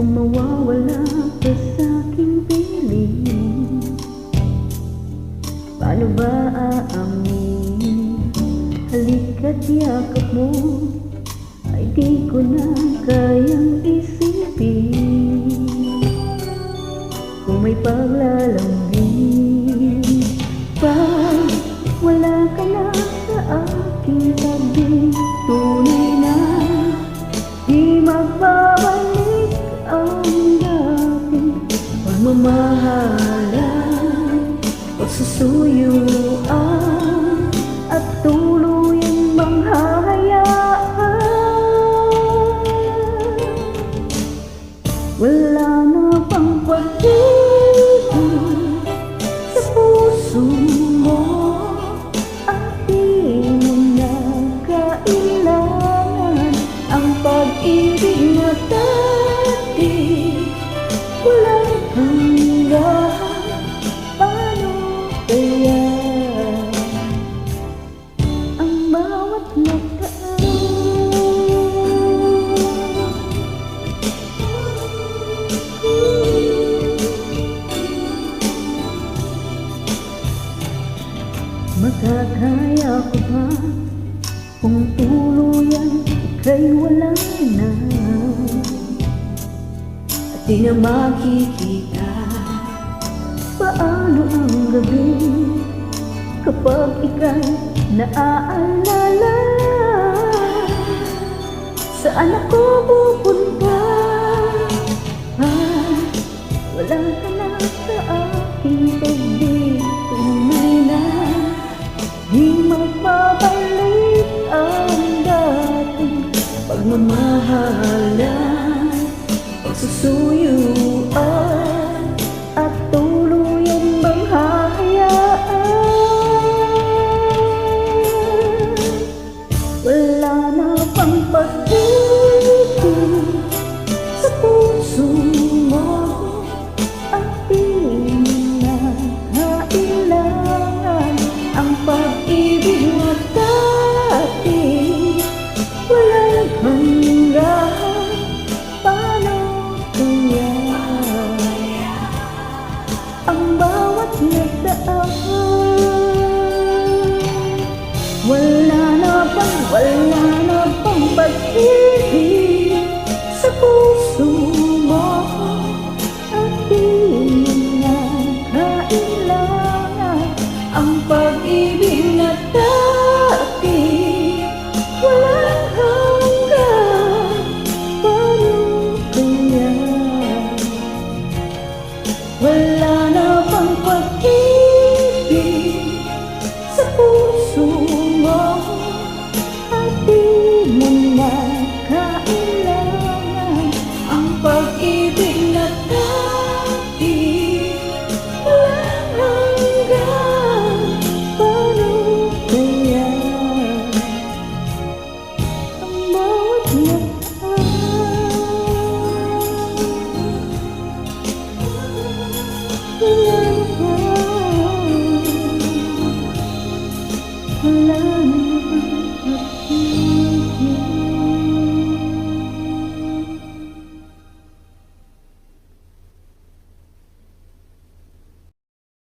kung mawawala ka sa'king piling? Paano ba aamin? Halika't yakap mo ay di ko na kayang isipin. Kung may paglalambing, pag wala ka na sa aking tabi, tunay na di magbabalik ang dating pagmamahalan, pagsusuyuan at tuluyan bang hahayaan. Wala na bang pag-ibig sa puso mo at di mo na kailangan ang pag-ibig na dati walang hanggan. Paano kaya ang bawat nagdaan? Makakaya ko ba kung tuluyan ika'y wala na at di na makikita? Paano ang gabi kapag ika'y naaalala? Saan ako pupunta? Wala ka na sa aking tabi, tunay na di magbabalik ang dating pagmamahalan, pagsusuyuan at tuluyan bang hahayaan. Wala na bang pag-ibig sa puso mo at di na kailangan ang pag-ibig na dati walang hanggan. Paano kaya ang bawat nagdaan? Wala na bang pag-ibig sa puso mo at di na kailangan ang pag-ibig na dati walang hanggan. Paano kaya? Wala na bang pag-ibig sa puso mo at di mo na kailangan ang pag-ibig na dati walang hanggan. Paano kaya ang bawat nagdaan? Wala na.